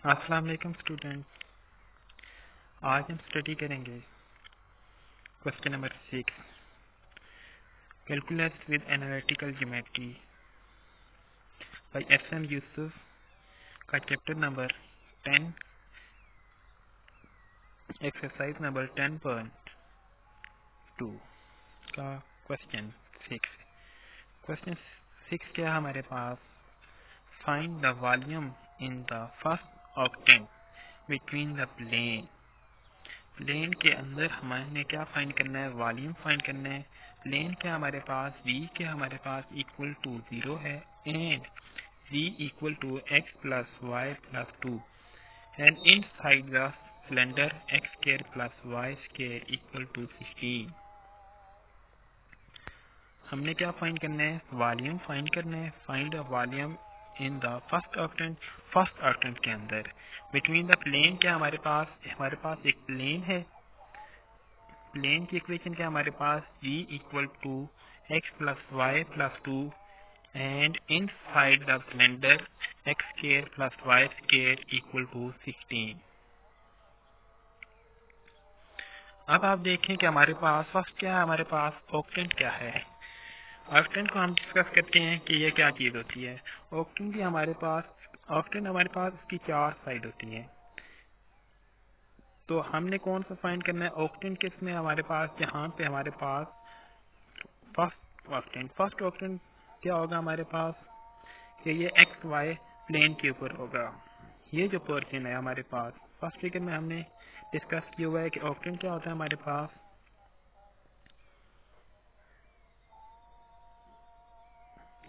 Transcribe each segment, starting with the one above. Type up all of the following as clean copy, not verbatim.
अस्सलाम वालेकुम स्टूडेंट। आज हम स्टडी करेंगे question number 6 calculus with analytical geometry by SM. Yusuf का चैप्टर नंबर 10 एक्सरसाइज नंबर 10.2 का क्वेश्चन 6। क्वेश्चन 6 क्या है हमारे पास? Find the volume in the first octant between the plane के अंदर हमारे क्या फाइंड करना है? वॉल्यूम फाइंड करना है। प्लेन क्या हमारे पास v क्या हमारे पास इक्वल टू 0 है and v equal to x plus Y plus 2 and inside the cylinder x square plus Y square equal to 16। हमने क्या फाइंड करना है? वॉल्यूम फाइंड करना है। Find the volume in the first octant के अंदर between the plane क्या हमारे पास एक प्लेन है। प्लेन की इक्वेशन क्या हमारे पास? v equal to x plus Y plus 2 and inside the cylinder x square plus Y square equal to 16। अब आप देखें कि हमारे पास फर्स्ट क्या है? हमारे पास ऑक्टेंट क्या है। ऑक्टेंट को हम डिस्कस करते हैं कि ये क्या चीज होती है। ऑक्टेंट हमारे पास इसकी 4 साइड होती है। तो हमने कौन सा फाइंड करना है? ऑक्टेंट किसमें हमारे पास? जहाँ पे हमारे पास फर्स्ट ऑक्टेंट क्या होगा हमारे पास कि ये एक्स वाई प्लेन के ऊपर होगा। ये जो पोर्शन है हमारे पास फर्स्ट फिगर में हमने डिस्कस किया हुआ है कि ऑक्टेंट क्या होता है हमारे पास।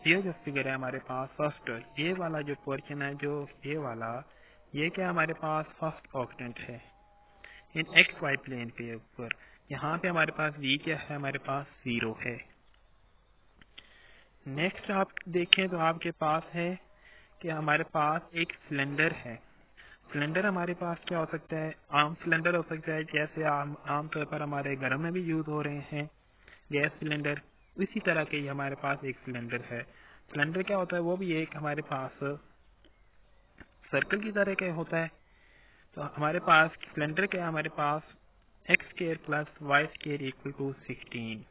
ये जो फिगर है हमारे पास फर्स्ट, ये वाला जो पोर्शन है जो ये क्या हमारे पास फर्स्ट ऑक्टेंट है इन एक्स वाई प्लेन के ऊपर। यहाँ पे हमारे पास v क्या है? हमारे पास 0 है। नेक्स्ट आप देखें तो आपके पास है कि हमारे पास एक सिलेंडर है। सिलेंडर हमारे पास क्या हो सकता है? आम सिलेंडर हो सकता है, जैसे आमतौर पर हमारे घरों में भी यूज हो रहे हैं गैस सिलेंडर। इसी तरह के ही हमारे पास एक सिलेंडर है। सिलेंडर क्या होता है? वो भी एक हमारे पास सर्कल की तरह का होता है। तो हमारे पास सिलेंडर क्या है? हमारे पास X square plus Y square equal to 16।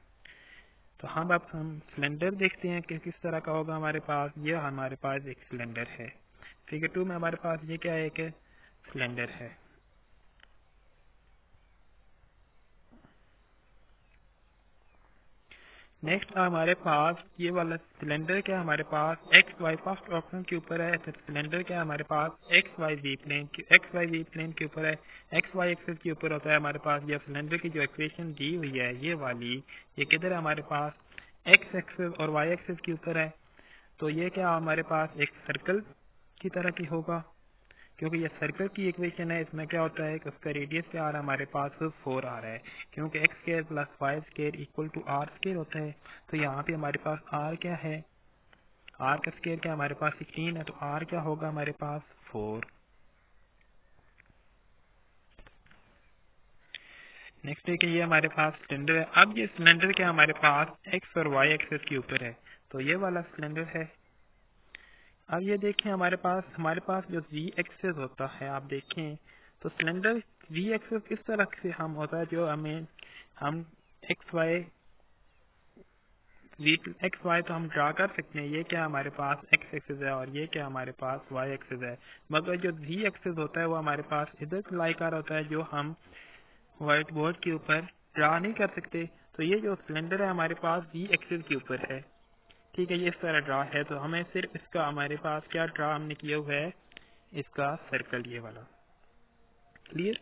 तो अब हम सिलेंडर देखते हैं कि किस तरह का होगा हमारे पास। ये हमारे पास एक सिलेंडर है। फिगर 2 में हमारे पास ये क्या है? एक सिलेंडर है। नेक्स्ट हमारे पास ये वाला सिलेंडर क्या हमारे पास एक्स वाई फर्स्ट ऑप्शन के ऊपर है। तो सिलेंडर क्या हमारे पास एक्स वाई वी प्लेन के ऊपर है। एक्स वाई एक्सिस के ऊपर होता है हमारे पास। ये सिलेंडर की जो इक्वेशन दी हुई है ये वाली, ये किधर है हमारे पास? एक्स एक्सिस और वाई एक्सिस के ऊपर है। तो ये क्या हमारे पास एक सर्कल की तरह की होगा, क्योंकि ये सर्कल की इक्वेशन है। इसमें क्या होता है कि उसका रेडियस क्या आ रहा है हमारे पास? 4 आ रहा है, क्योंकि X square plus Y square equal to R square होता है। तो यहाँ पे हमारे पास आर क्या है? आर का स्केयर क्या हमारे पास 16 है। तो आर क्या होगा हमारे पास? 4। नेक्स्ट है कि ये हमारे पास सिलेंडर है। अब ये सिलेंडर क्या हमारे पास एक्स और वाई एक्सिस के ऊपर है। तो ये वाला सिलेंडर है। अब ये देखें हमारे पास जो z एक्सिस होता है, आप देखें तो सिलेंडर z एक्सिस इस तरह से हम होता है जो हम एक्स वाई तो हम ड्रा कर सकते हैं। ये क्या हमारे पास एक्स एक्सिस है और ये क्या हमारे पास वाई एक्सिस है। मगर जो z एक्सिस होता है वो हमारे पास इधर लाइकार होता है, जो हम व्हाइट बोर्ड के ऊपर ड्रा नहीं कर सकते। तो ये जो सिलेंडर है हमारे पास z एक्सिस के ऊपर है। ठीक है, ये इस तरह ड्रा है। तो हमें सिर्फ इसका हमारे पास क्या ड्रा हमने किया हुआ है? इसका सर्कल, ये वाला। क्लियर?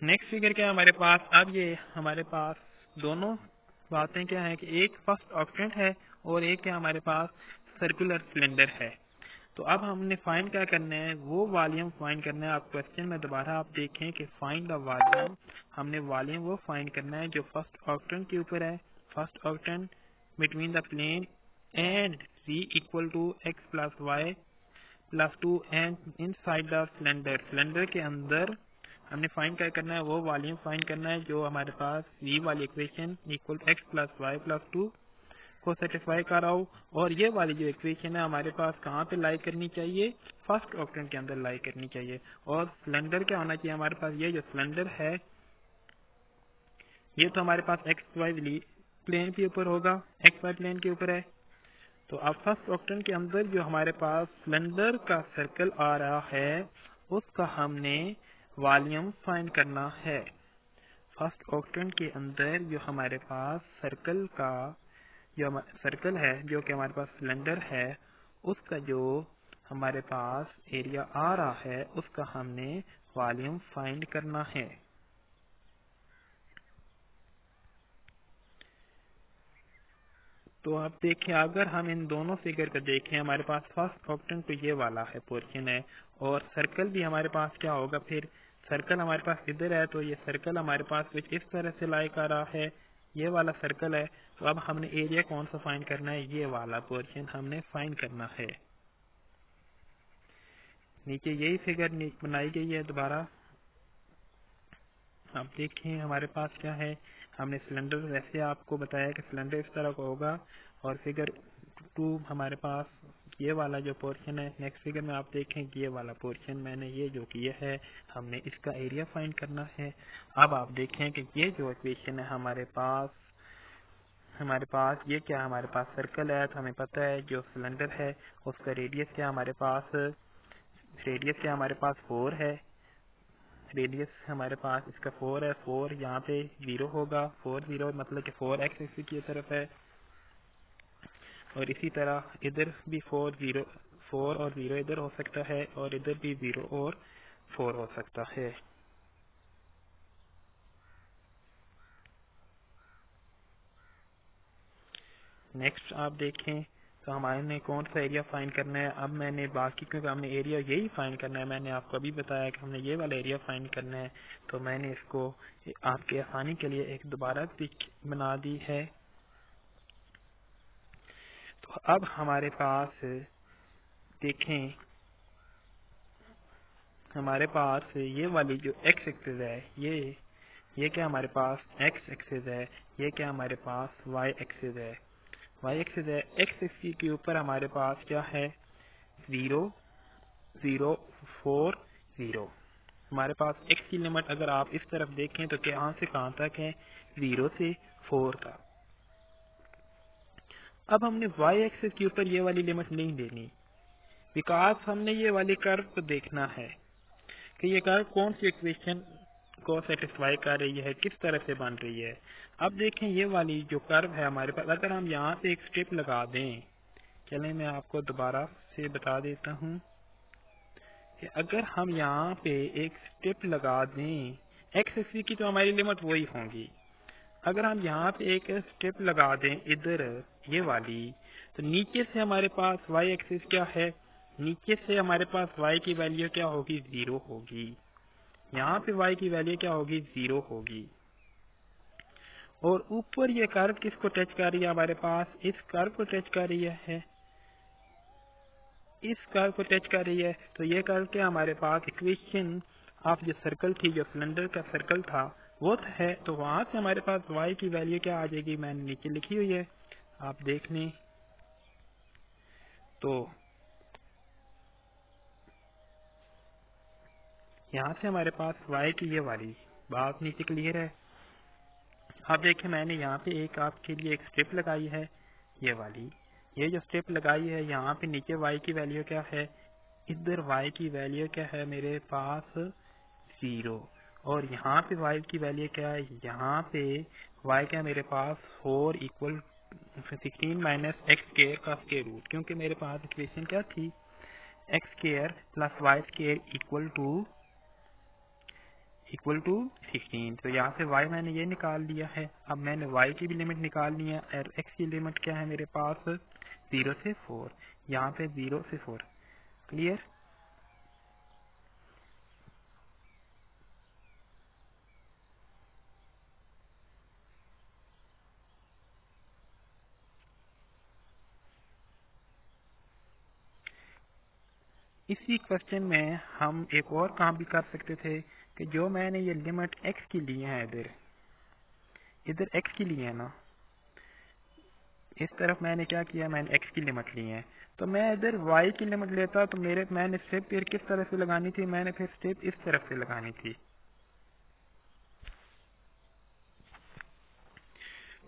नेक्स्ट फिगर क्या है हमारे पास? अब ये हमारे पास दोनों बातें क्या है कि एक फर्स्ट ऑक्टेंट है और एक क्या हमारे पास सर्कुलर सिलेंडर है। तो अब हमने फाइंड क्या करना है? वो वॉल्यूम फाइंड करना है। आप क्वेश्चन में दोबारा आप देखें कि फाइंड द वॉल्यूम। हमने वॉल्यूम वो फाइंड करना है जो फर्स्ट ऑक्टेंट के ऊपर है। First octant between the plane and v equal to X plus Y plus 2 and inside the cylinder. Cylinder के अंदर हमने फाइंड क्या करना है? वो वॉल्यूम फाइंड करना है जो हमारे पास v वाली equation equal X plus Y plus 2 को सेटिस्फाई कर रहा हो, और ये वाली जो इक्वेशन है हमारे पास कहाँ पे लाई करनी चाहिए, फर्स्ट ऑक्टेंट के अंदर लाई करनी चाहिए। और सिलेंडर क्या होना चाहिए हमारे पास, ये जो सिलेंडर है ये तो हमारे पास एक्स वाई प्लेन के ऊपर होगा, एक्स वाई प्लेन के ऊपर है। तो अब फर्स्ट ऑक्टेंट के अंदर जो हमारे पास सिलेंडर का सर्कल आ रहा है उसका हमने वॉल्यूम फाइंड करना है। फर्स्ट ऑक्टेंट के अंदर जो हमारे पास सर्कल का जो सर्कल है जो कि हमारे पास सिलेंडर है उसका जो हमारे पास एरिया आ रहा है उसका हमने वॉल्यूम फाइंड करना है। तो आप देखें, अगर हम इन दोनों फिगर को देखें, हमारे पास फर्स्ट ऑक्टेंट तो ये वाला है पोर्शन है, और सर्कल भी हमारे पास क्या होगा, फिर सर्कल हमारे पास इधर है, तो ये सर्कल हमारे पास कुछ इस तरह से लाई कर रहा है, ये वाला सर्कल है। तो अब हमने एरिया कौन सा फाइंड करना है, ये वाला पोर्शन हमने फाइंड करना है। नीचे यही फिगर बनाई गई है दोबारा, आप देखें हमारे पास क्या है। हमने सिलेंडर वैसे आपको बताया कि सिलेंडर इस तरह का होगा, और फिगर 2 हमारे पास ये वाला जो पोर्शन है, नेक्स्ट फिगर में आप देखें ये वाला पोर्शन मैंने ये जो किया है, हमने इसका एरिया फाइंड करना है। अब आप देखें कि ये जो इक्वेशन है हमारे पास ये क्या है, हमारे पास सर्कल है, तो हमें पता है जो सिलेंडर है उसका रेडियस क्या हमारे पास, रेडियस क्या हमारे पास 4 है, रेडियस हमारे पास इसका 4 है, 4 यहाँ पे 0 होगा, 4 0 मतलब कि 4 एक्स एक्सिस की तरफ है, और इसी तरह इधर भी 4 और 0 इधर हो सकता है, और इधर भी 0 और 4 हो सकता है। नेक्स्ट आप देखें तो हमारे कौन सा एरिया फाइंड करना है। अब मैंने बाकी क्योंकि हमने एरिया यही फाइंड करना है, मैंने आपको अभी बताया कि हमने ये वाला एरिया फाइंड करना है, तो मैंने इसको आपके आसानी के लिए एक दोबारा पिक बना दी है। तो अब हमारे पास देखें, हमारे पास ये वाली जो एक्स एक्सिस है, ये क्या हमारे पास एक्स एक्सिस है, ये क्या हमारे पास वाई एक्सिस है, वाई एक्सिस है। एक्स एक्सिस के ऊपर हमारे पास क्या है, 0 0 4 0। हमारे पास एक्स की लिमिट अगर आप इस तरफ देखें तो कहाँ से कहाँ तक है, 0 से 4 तक। अब हमने वाई एक्सिस के ऊपर ये वाली लिमिट नहीं देनी, बिकॉज हमने ये वाली कर्व को देखना है कि ये कर्व कौन सी इक्वेशन को सेटिस्फाई कर रही है, किस तरह से बन रही है। अब देखें ये वाली जो कर्व है हमारे पास, अगर हम यहाँ पे एक स्ट्रिप लगा दें, चलें मैं आपको दोबारा से बता देता हूँ कि अगर हम यहाँ पे एक स्ट्रिप लगा दें, एक्स एक्सिस की तो हमारी लिमिट वही होंगी। अगर हम यहाँ पे एक स्ट्रिप लगा दें इधर ये वाली, तो नीचे से हमारे पास वाई एक्सिस क्या है, नीचे से हमारे पास y की वैल्यू क्या होगी, 0 होगी। यहाँ पे y की वैल्यू क्या होगी, 0 होगी। और ऊपर ये कर्व किसको टच कर रही है, हमारे पास इस कर्व को टच कर रही है, इस कर्व को टच कर रही है। तो ये कर्व क्या हमारे पास इक्वेशन ऑफ जो सर्कल थी, जो सिलेंडर का सर्कल था वो है, तो वहां से हमारे पास y की वैल्यू क्या आ जाएगी, मैंने नीचे लिखी हुई है, आप देख लें। तो यहाँ से हमारे पास y की ये वाली बात नीचे क्लियर है। अब देखिए मैंने यहाँ पे एक आपके लिए एक स्ट्रिप लगाई है, ये वाली, ये जो स्ट्रिप लगाई है यहाँ पे नीचे y की वैल्यू क्या है, इधर y की वैल्यू क्या है मेरे पास 0, और यहाँ पे y की वैल्यू क्या है, यहाँ पे y क्या मेरे पास 4 इक्वल 16 माइनस एक्स स्क्वायर का स्क्वायर रूट, क्योंकि मेरे पास इक्वेशन क्या थी, X square plus Y square equal to 16। तो यहाँ से y मैंने ये निकाल लिया है। अब मैंने y की भी लिमिट निकालनी है, और x की लिमिट क्या है मेरे पास, 0 से 4, यहाँ पे 0 से 4, क्लियर। इसी क्वेश्चन में हम एक और काम भी कर सकते थे कि जो मैंने ये लिमिट x की ली है, इधर x की ली है ना, इस तरफ मैंने क्या किया, मैंने एक्स की लिमिट ली है, तो मैं इधर वाई की लिमिट लेता तो मैंने स्टेप फिर किस तरफ से लगानी थी, मैंने फिर स्टेप इस तरफ से लगानी थी।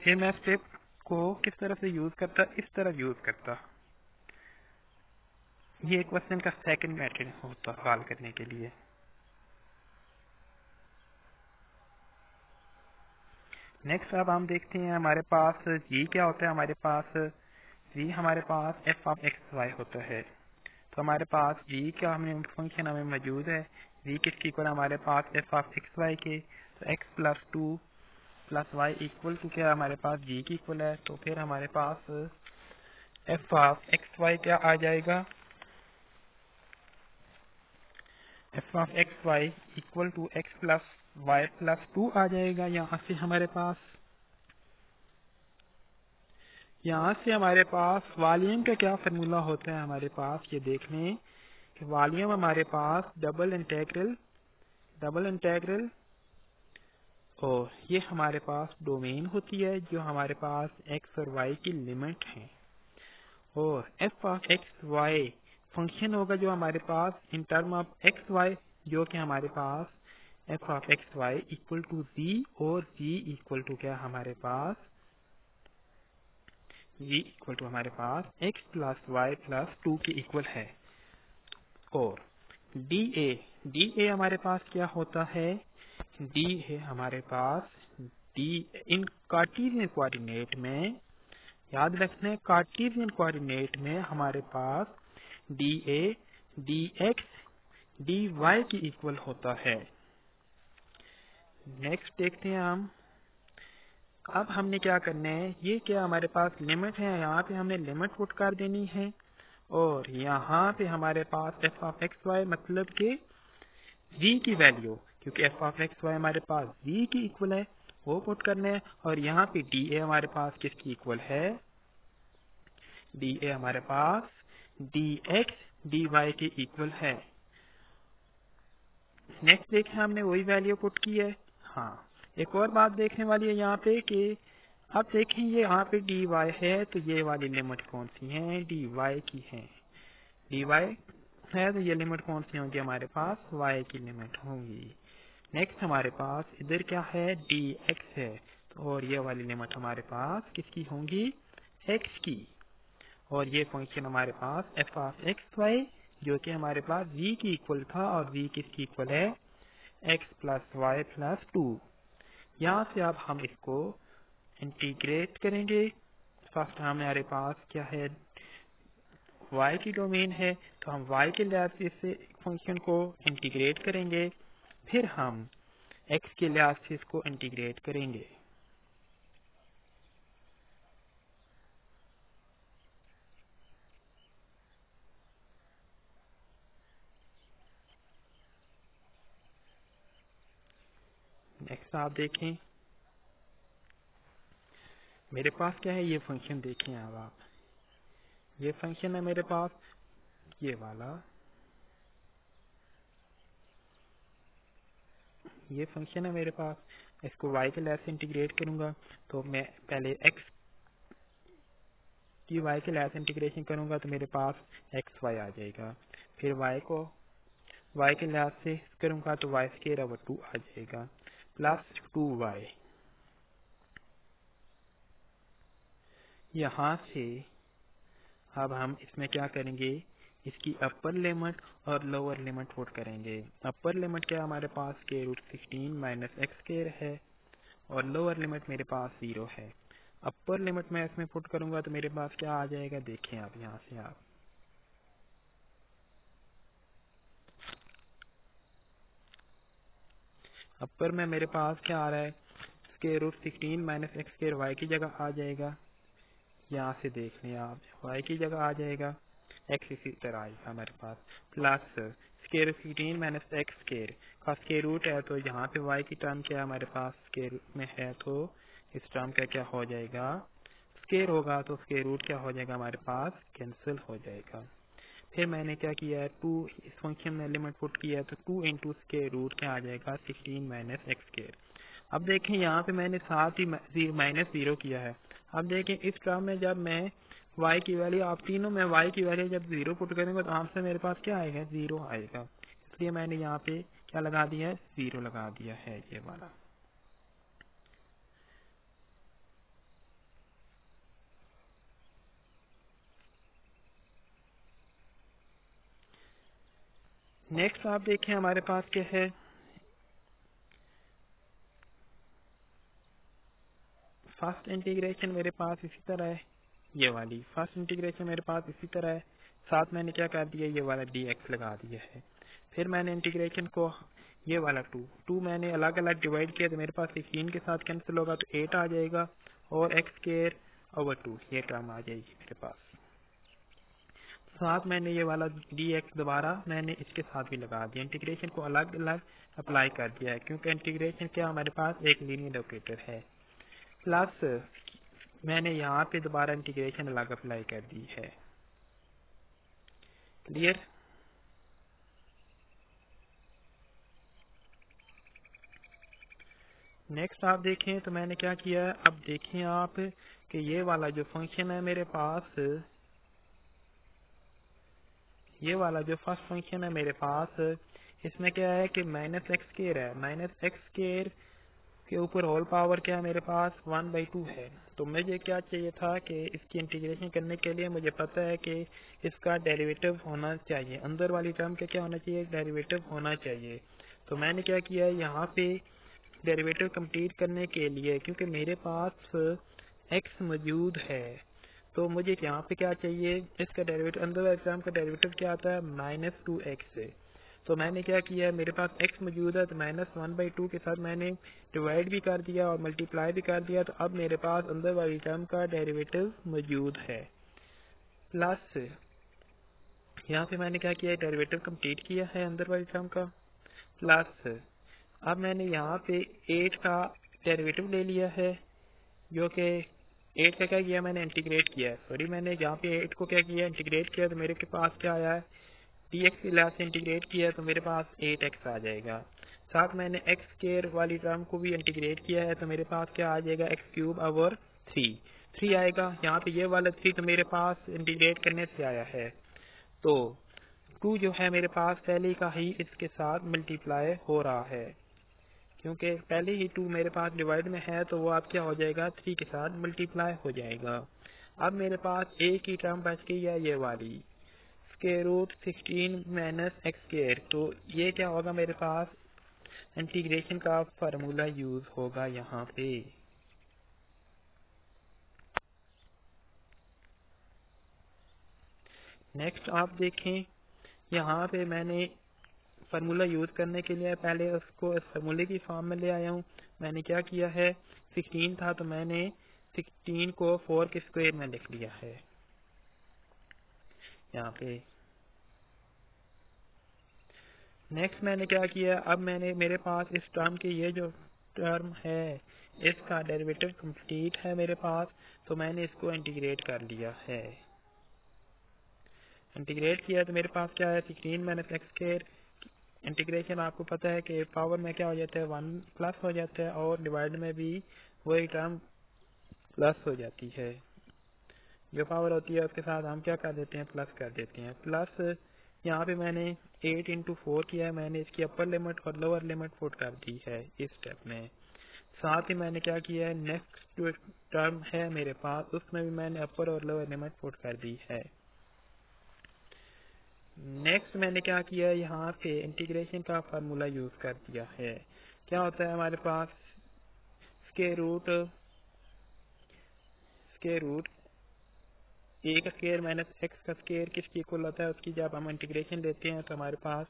फिर मैं स्टेप को किस तरफ से यूज करता, इस तरफ यूज करता। ये क्वेश्चन का सेकंड मेथड होता सॉल्व करने के लिए। नेक्स्ट अब हम देखते हैं हमारे पास जी क्या होता है। हमारे पास जी हमारे पास एफ ऑफ एक्स वाई होता है। तो हमारे पास जी का हमें फंक्शन हमें मौजूद है। जी किसकी इक्वल हमारे पास एफ ऑफ एक्स वाई के, तो X plus two plus Y equal to क्या हमारे पास जी की इक्वल है। तो फिर हमारे पास एफ ऑफ एक्स वाई क्या आ जाएगा, F of X Y equal to X plus Y plus two आ जाएगा। यहाँ से हमारे पास वॉल्यूम का क्या फार्मूला होता है हमारे पास, ये देख लें कि वॉल्यूम हमारे पास डबल इंटेग्रल और ये हमारे पास डोमेन होती है जो हमारे पास एक्स और वाई की लिमिट है, और F of X Y function होगा जो हमारे पास in term of X Y, जो कि हमारे पास F of X Y equal to G, और जी इक्वल टू क्या हमारे पास, जी इक्वल टू हमारे पास x plus Y plus two के इक्वल है। और डी ए हमारे पास क्या होता है, डी है हमारे पास डी इन कार्टेशियन कोऑर्डिनेट में, याद रखना है कार्टेशियन कोऑर्डिनेट में हमारे पास d a d x d y की इक्वल होता है। नेक्स्ट देखते हैं हम, अब हमने क्या करना है, ये क्या हमारे पास लिमिट है, यहाँ पे हमने लिमिट पुट कर देनी है, और यहाँ पे हमारे पास एफ ऑफ एक्स वाई मतलब कि जी की वैल्यू, क्योंकि एफ ऑफ एक्स वाई हमारे पास जी की इक्वल है, वो पुट करना है। और यहाँ पे डी ए हमारे पास किसकी इक्वल है, डी ए हमारे पास डी एक्स डी वाई के इक्वल है। नेक्स्ट देखें हमने वही वैल्यू पुट की है। हाँ, एक और बात देखने वाली है यहाँ पे कि अब देखें ये यहाँ पे डी वाई है, तो ये वाली लिमिट कौन सी है, डी वाई की है। डी वाई है तो ये लिमिट कौन सी होगी, हमारे पास वाई की लिमिट होगी। नेक्स्ट हमारे पास इधर क्या है, डी एक्स है, तो और ये वाली लिमिट हमारे पास किसकी होंगी, एक्स की। और ये फंक्शन हमारे पास एफ ऑफ एक्स वाई जो कि हमारे पास v की इक्वल था, और v किसकी इक्वल है, x plus Y plus two. यहाँ से अब हम इसको इंटीग्रेट करेंगे। फर्स्ट हमारे पास क्या है, y की डोमेन है, तो हम y के लिहाज से इस फंक्शन को इंटीग्रेट करेंगे, फिर हम x के लिहाज से इसको इंटीग्रेट करेंगे। नेक्स्ट आप देखें मेरे पास क्या है, ये फंक्शन देखें। अब आप ये फंक्शन है मेरे पास ये वाला, ये फंक्शन है मेरे पास, इसको y के लिहाज से इंटीग्रेट करूंगा, तो मैं पहले x की y के लिहाज से इंटीग्रेशन करूंगा तो मेरे पास एक्स वाई आ जाएगा। फिर y को y के लिहाज से करूंगा तो y स्क्वायर ओवर 2 आ जाएगा प्लस 2y। यहाँ से अब हम इसमें क्या करेंगे, इसकी अपर लिमिट और लोअर लिमिट पुट करेंगे। अपर लिमिट क्या हमारे पास square root 16 minus x square है, और लोअर लिमिट मेरे पास 0 है। अपर लिमिट मैं इसमें पुट करूंगा तो मेरे पास क्या आ जाएगा, देखें आप यहाँ से आप अपर में मेरे पास क्या आ रहा है, square root 16 minus x square Y की जगह आ जाएगा। यहाँ से देख लें आप, वाई की जगह आ जाएगा, एक्स इसी तरह आएगा हमारे पास, plus square 16 minus x square का स्क्वायर रूट है, तो यहाँ पे वाई की टर्म क्या हमारे पास स्क्वायर में है, तो इस टर्म का क्या हो जाएगा, स्क्वायर होगा, तो स्क्वायर रूट क्या हो जाएगा हमारे पास, कैंसिल हो जाएगा। फिर मैंने क्या किया है, 2 इस फंक्शन में लिमिट पुट किया है, तो 2 इंटू स्क्वायर रूट क्या आ जाएगा, 16 माइनस एक्स स्क्वायर। अब देखें यहाँ पे मैंने साथ ही माइनस 0 किया है, अब देखें इस टर्म में जब मैं y की वैल्यू, आप तीनों में y की वैल्यू जब 0 पुट करेंगे तो आंसर मेरे पास क्या आएगा, 0 आएगा। इसलिए मैंने यहाँ पे क्या लगा दिया है, 0 लगा दिया है ये वाला। नेक्स्ट आप देखें हमारे पास क्या है, फर्स्ट इंटीग्रेशन मेरे पास इसी तरह है, ये वाली फर्स्ट इंटीग्रेशन मेरे पास इसी तरह है, साथ मैंने क्या कर दिया, ये वाला dx लगा दिया है। फिर मैंने इंटीग्रेशन को ये वाला 2 मैंने अलग अलग डिवाइड किया तो मेरे पास 16 के साथ कैंसिल होगा तो 8 आ जाएगा और x² 2 ये टर्म आ जाएगी मेरे पास। साथ मैंने ये वाला dx दोबारा मैंने इसके साथ भी लगा दिया, इंटीग्रेशन को अलग अलग अप्लाई कर दिया है क्योंकि इंटीग्रेशन क्या हमारे पास एक लीनियर ऑपरेटर है। प्लस मैंने यहाँ पे दोबारा इंटीग्रेशन अलग अप्लाई कर दी है। क्लियर। नेक्स्ट आप देखें तो मैंने क्या किया है, अब देखें आप कि ये वाला जो फंक्शन है मेरे पास, ये वाला जो फर्स्ट फंक्शन है मेरे पास, इसमें क्या है कि -x² है, -x² के ऊपर होल पावर क्या है मेरे पास 1/2 है। तो मुझे क्या चाहिए था कि इसकी इंटीग्रेशन करने के लिए मुझे पता है कि इसका डेरिवेटिव होना चाहिए, अंदर वाली टर्म का क्या होना चाहिए, डेरिवेटिव होना चाहिए। तो मैंने क्या किया है, यहाँ पे डेरिवेटिव कंप्लीट करने के लिए क्योंकि मेरे पास x मौजूद है तो मुझे यहाँ पे क्या चाहिए, इसका डेरिवेटिव, अंदर वाली टर्म का डेरिवेटिव क्या आता है, -2x। तो मैंने क्या किया, मेरे पास x मौजूद है तो -1/2 के साथ मैंने डिवाइड भी कर दिया और मल्टीप्लाई भी कर दिया। तो अब मेरे पास अंदर वाली टर्म का डेरिवेटिव मौजूद है। प्लस यहाँ पे मैंने क्या किया, डेरिवेटिव कंप्लीट किया है अंदर वाली टर्म का। प्लस अब मैंने यहाँ पे 8 का डेरिवेटिव ले लिया है, जो कि 8 का क्या किया, मैंने इंटीग्रेट किया है, सॉरी मैंने यहाँ पे 8 को क्या किया, इंटीग्रेट किया तो मेरे के पास क्या आया है, dx के लिहाज से इंटीग्रेट किया तो मेरे पास 8x आ जाएगा। साथ मैंने x² वाली टर्म को भी इंटीग्रेट किया है तो मेरे पास क्या आ जाएगा, x³ 3 आएगा। यहाँ पे ये वाला 3 तो मेरे पास इंटीग्रेट करने से आया है, तो 2 जो है मेरे पास पहले का ही इसके साथ मल्टीप्लाई हो रहा है क्योंकि पहले ही 2 मेरे पास डिवाइड में है तो वो अब क्या हो जाएगा, 3 के साथ मल्टीप्लाई हो जाएगा। अब मेरे पास एक ही टर्म बच गई है, ये वाली √16 - x²। तो ये क्या होगा, मेरे पास इंटीग्रेशन का फार्मूला यूज होगा यहाँ पे। नेक्स्ट आप देखें, यहाँ पे मैंने फार्मूला यूज करने के लिए पहले उसको इस फार्मूले की फॉर्म में ले आया हूँ। मैंने क्या किया है, 16 था तो मैंने 16 को 4 के स्क्वायर में लिख लिया है यहाँ पे। नेक्स्ट मैंने क्या किया, अब मैंने मेरे पास इस टर्म की ये जो टर्म है इसका डेरिवेटिव कंप्लीट है मेरे पास, तो मैंने इसको इंटीग्रेट कर लिया है। इंटीग्रेट किया तो मेरे पास क्या है, 16 - x²। इंटीग्रेशन आपको पता है कि पावर में क्या हो जाता है, 1 प्लस हो जाता है और डिवाइड में भी वही टर्म प्लस हो जाती है। जो पावर होती है उसके साथ हम क्या कर देते हैं, प्लस कर देते हैं। प्लस यहाँ पे मैंने 8 × 4 किया है, मैंने इसकी अपर लिमिट और लोअर लिमिट पुट कर दी है इस स्टेप में। साथ ही मैंने क्या किया है, नेक्स्ट जो टर्म है मेरे पास उसमें भी मैंने अपर और लोअर लिमिट पुट कर दी है। नेक्स्ट मैंने क्या किया, यहाँ पे इंटीग्रेशन का फार्मूला यूज कर दिया है। क्या होता है हमारे पास, स्क्वायर रूट a का स्क्वायर माइनस x का स्क्वायर किसकी इक्वल होता है, उसकी जब हम इंटीग्रेशन लेते हैं तो हमारे पास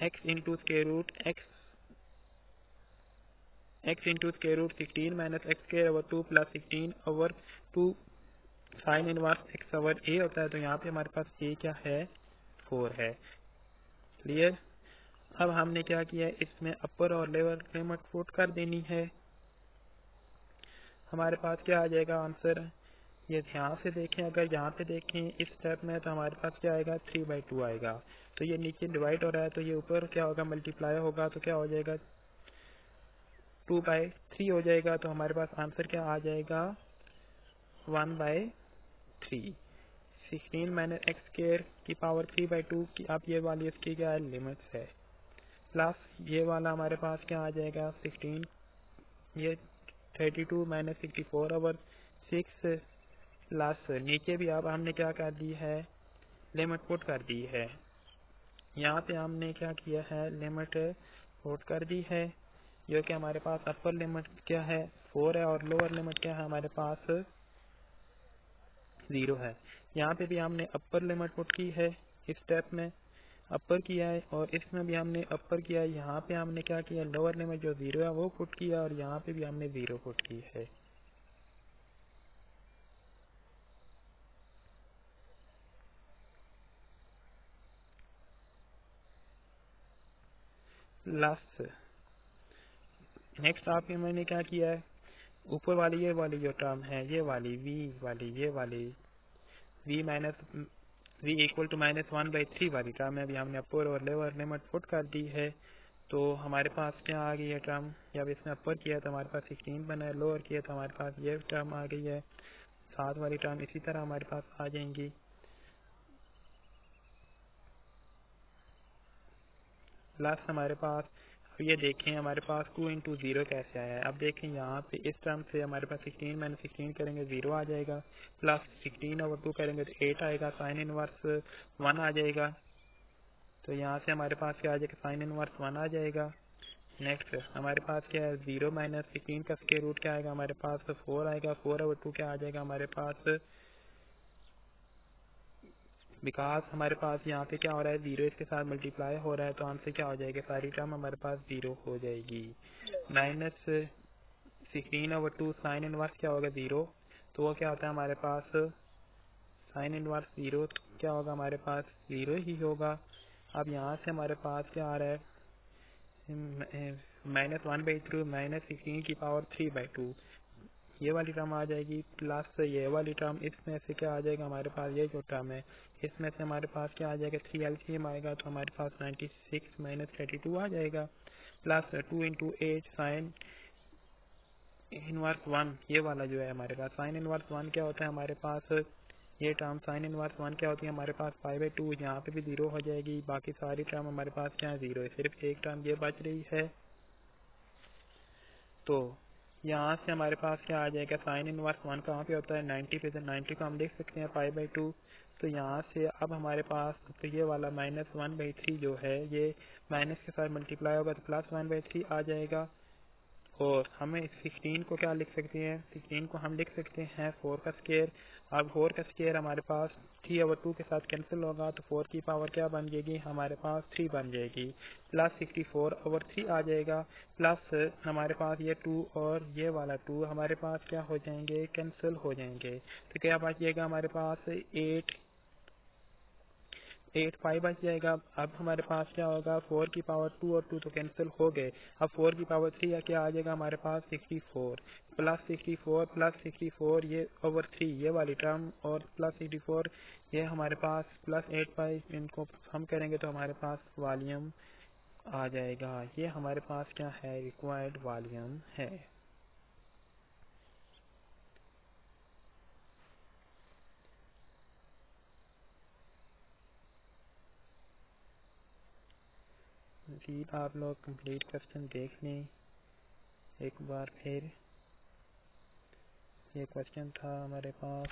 x into square root 16 minus x² 2 plus 16/2 sine inverse x/a होता है। तो यहाँ पे हमारे पास a क्या है, 4 है। क्लियर। अब हमने क्या किया, इसमें अपर और लोअर लिमिट पुट कर देनी है। हमारे पास क्या आ जाएगा आंसर, ये ध्यान से देखें, अगर यहाँ पे देखें इस स्टेप में तो हमारे पास क्या आएगा, 3/2 आएगा। तो ये नीचे डिवाइड हो रहा है तो ये ऊपर क्या होगा, मल्टीप्लाई होगा तो क्या हो जाएगा, 2/3 हो जाएगा। तो हमारे पास आंसर क्या आ जाएगा, 1/3। 16 माइनस एक्स स्क्वायर की पावर 3/2 की अब ये वाली इसकी क्या है, लिमिट्स है। प्लस ये वाला हमारे पास क्या आ जाएगा, 16 ये 32 माइनस 64/6 प्लस नीचे भी अब हमने क्या कर दी है, लिमिट पुट कर दी है। यहाँ पे हमने क्या किया है, लिमिट पुट कर दी है, जो कि हमारे पास अपर लिमिट क्या है 4 है और लोअर लिमिट क्या है हमारे पास 0 है। यहाँ पे भी हमने अपर लिमिट पुट की है, इस स्टेप में अपर किया है और इसमें भी हमने अपर किया है। यहाँ पे हमने क्या किया, लोअर लिमिट जो 0 है वो पुट किया और यहाँ पे भी हमने 0 पुट की है। लास्ट नेक्स्ट आपके मैंने क्या किया है, ऊपर वाली ये वाली जो टर्म है, ये वाली ये वाली v minus v equal to -1/3 वाली टर्म है, अभी हमने अपर और लोअर लिमिट पुट कर दी है। तो हमारे पास क्या आ गई है टर्म, जब इसमें अपर किया तो हमारे पास 16 बना है, लोअर किया तो हमारे पास ये टर्म आ गई है, 7 वाली टर्म इसी तरह हमारे पास आ जाएंगी। प्लस हमारे पास अब ये देखें हमारे पास 2 इंटू 0 कैसे आया है। अब देखें यहाँ पे इस टर्म से हमारे पास 16 माइनस 16 करेंगे 0 आ जाएगा, प्लस 16/2 करेंगे तो 8 आएगा, साइन इनवर्स 1 आ जाएगा। तो यहाँ से हमारे पास क्या आ जाएगा, साइन इनवर्स 1 आ जाएगा। नेक्स्ट हमारे पास क्या है, 0 माइनस 16 का स्क्वायर रूट क्या आएगा हमारे पास 4 आएगा, 4/2 क्या आ जाएगा हमारे पास, बिकॉज हमारे पास यहाँ पे क्या हो रहा है, 0 इसके साथ मल्टीप्लाई हो रहा है तो हमसे क्या हो जाएगा, सारी टर्म हमारे पास 0 हो जाएगी। -16/2 साइन इनवर्स क्या होगा 0, तो वो क्या होता है हमारे पास साइन इनवर्स 0, तो क्या होगा हमारे पास 0 ही होगा। अब यहाँ से हमारे पास क्या आ रहा है, -1/3 -16 की पावर 3/2 ये वाली टर्म आ जाएगी, प्लस ये वाली टर्म इसमें से क्या आ जाएगा हमारे पास, ये जो टर्म है इसमें से हमारे पास क्या आ जाएगा, 3 LCM आएगा तो हमारे पास 96 माइनस 32 आ जाएगा, प्लस 2 इंटू 8 साइन इनवर्स 1 ये वाला जो है हमारे पास, साइन इनवर्स 1 क्या होता है हमारे पास, ये टर्म साइन इनवर्स 1 क्या होती है हमारे पास 5/2, यहाँ पे भी 0 हो जाएगी, बाकी सारी टर्म हमारे पास क्या है 0 है, सिर्फ एक टर्म ये बच रही है। तो यहाँ से हमारे पास क्या आ जाएगा, साइन इनवर्स 1 कहाँ पे होता है 90 पे, तो 90 को हम देख सकते हैं 5/2। तो यहाँ से अब हमारे पास तो ये वाला -1/3 जो है ये माइनस के साथ मल्टीप्लाई होगा तो +1/3 आ जाएगा। और हमें 16 को क्या लिख सकते हैं, 16 को हम लिख सकते हैं 4 का स्क्वायर। अब 4 का स्क्वायर हमारे पास 3/2 के साथ कैंसिल होगा तो 4 की पावर क्या बन जाएगी हमारे पास 3 बन जाएगी, प्लस 64/3 आ जाएगा, प्लस हमारे पास ये 2 और ये वाला 2 हमारे पास क्या हो जाएंगे, कैंसिल हो जाएंगे। तो क्या बचिएगा हमारे पास 8 5 बच जाएगा। अब हमारे पास क्या होगा, 4 की पावर 2 और 2 तो कैंसिल हो गए, अब 4 की पावर 3 या क्या आ जाएगा हमारे पास 64, +64 ये ओवर 3 ये वाली टर्म और +64 ये हमारे पास +8 इनको हम करेंगे तो हमारे पास वॉल्यूम आ जाएगा। ये हमारे पास क्या है, रिक्वायर्ड वॉल्यूम है। मज़ीद आप लोग कंप्लीट क्वेश्चन देख लें एक बार फिर। ये क्वेश्चन था हमारे पास,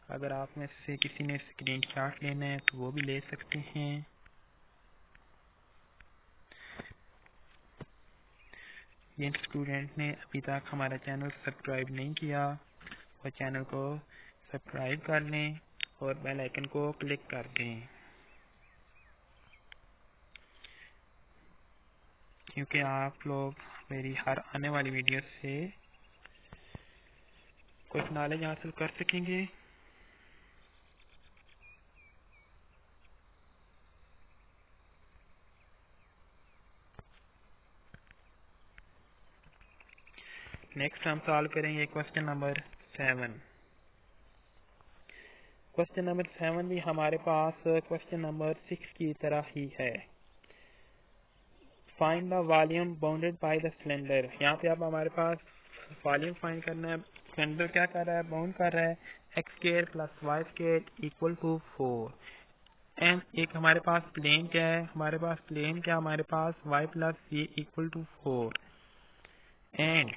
अगर आप में से किसी ने स्क्रीनशॉट लेना है तो वो भी ले सकते हैं। जिन स्टूडेंट ने अभी तक हमारा चैनल सब्सक्राइब नहीं किया वो चैनल को सब्सक्राइब कर लें और बेल आइकन को क्लिक कर दें, क्योंकि आप लोग मेरी हर आने वाली वीडियो से कुछ नॉलेज हासिल कर सकेंगे। नेक्स्ट हम सॉल्व करेंगे क्वेश्चन नंबर 7। क्वेश्चन नंबर 7 भी हमारे पास क्वेश्चन नंबर 6 की तरह ही है। Find the volume bounded by the cylinder. यहाँ पे अब हमारे पास वॉल्यूम फाइंड करना है। सिलेंडर क्या कर रहा है, बाउंड कर रहा है X square plus Y square equal to 4। And एक हमारे पास प्लेन क्या है, हमारे पास प्लेन क्या, हमारे पास y plus C equal to 4 and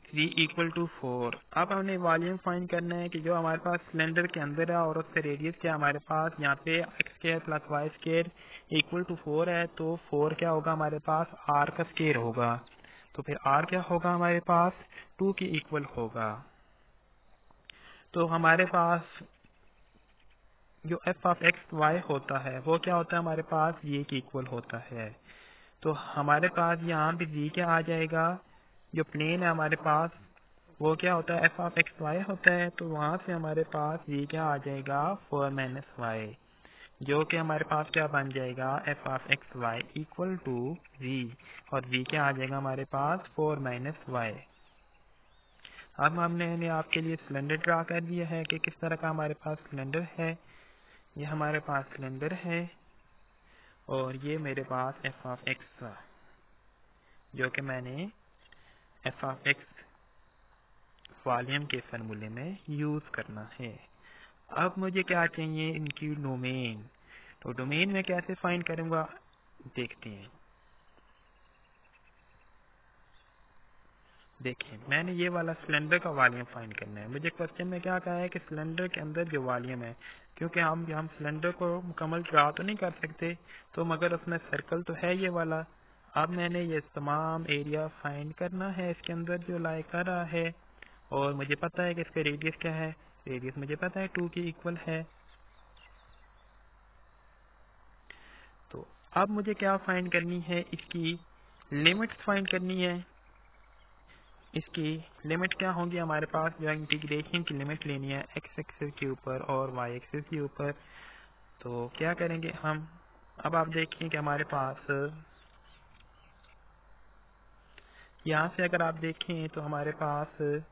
3 equal to 4। अब हमने वॉल्यूम फाइंड करना है कि जो हमारे पास सिलेंडर के अंदर है और उसका रेडियस क्या हमारे पास यहाँ पे X square plus Y square equal to 4 है, तो 4 क्या होगा हमारे पास r का स्क्वायर होगा, तो फिर r क्या होगा हमारे पास 2 के इक्वल होगा। तो हमारे पास जो f ऑफ एक्स वाई होता है वो क्या होता है हमारे पास ये के इक्वल होता है। तो हमारे पास यहाँ पे v क्या आ जाएगा, जो प्लेन है हमारे पास वो क्या होता है f ऑफ एक्स वाई होता है, तो वहां से हमारे पास v क्या आ जाएगा 4 माइनस वाई, जो कि हमारे पास क्या बन जाएगा f of X Y equal to v, और v क्या आ जाएगा हमारे पास 4 माइनस वाई। अब हमने आपके लिए सिलेंडर ड्रा कर दिया है कि किस तरह का हमारे पास सिलेंडर है। ये हमारे पास सिलेंडर है और ये मेरे पास f ऑफ एक्स था, जो कि मैंने f ऑफ एक्स वॉल्यूम के फार्मूले में यूज करना है। अब मुझे क्या चाहिए, इनकी डोमेन। तो डोमेन में कैसे फाइंड करूंगा देखते हैं। देखिए मैंने ये वाला सिलेंडर का वॉल्यूम फाइंड करना है। मुझे क्वेश्चन में क्या कहा है कि सिलेंडर के अंदर जो वॉल्यूम है, क्योंकि हम सिलेंडर को मुकम्मल ड्रा तो नहीं कर सकते, तो मगर उसमें सर्कल तो है ये वाला। अब मैंने ये तमाम एरिया फाइंड करना है इसके अंदर जो लाई कर रहा है, और मुझे पता है कि इसका रेडियस क्या है, रेडियस मुझे पता है 2 के इक्वल है। तो अब मुझे क्या फाइंड करनी है, इसकी लिमिट्स फाइंड करनी है। इसकी लिमिट क्या होंगी हमारे पास, जो इंटीग्रेशन की लिमिट लेनी है एक्स एक्सिस के ऊपर और वाई एक्सिस के ऊपर। तो क्या करेंगे हम, अब आप देखिए कि हमारे पास यहाँ से अगर आप देखें तो हमारे पास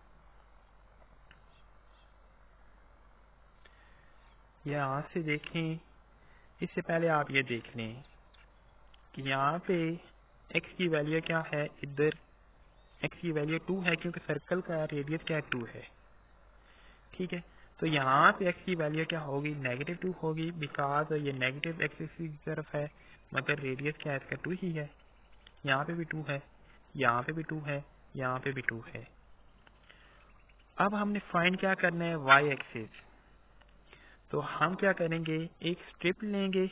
यहाँ से देखें, इससे पहले आप ये देख लें कि यहाँ पे x की वैल्यू क्या है, इधर x की वैल्यू 2 है, क्योंकि सर्कल का रेडियस क्या है 2 है, ठीक है। तो यहाँ पे x की वैल्यू क्या होगी, -2 होगी, बिकॉज ये नेगेटिव एक्सिस की तरफ है, मगर रेडियस क्या है इसका 2 ही है। यहाँ पे भी 2 है, यहाँ पे भी 2 है, यहाँ पे भी 2 है। अब हमने फाइंड क्या करना है y एक्सिस। तो हम क्या करेंगे, एक स्ट्रिप लेंगे।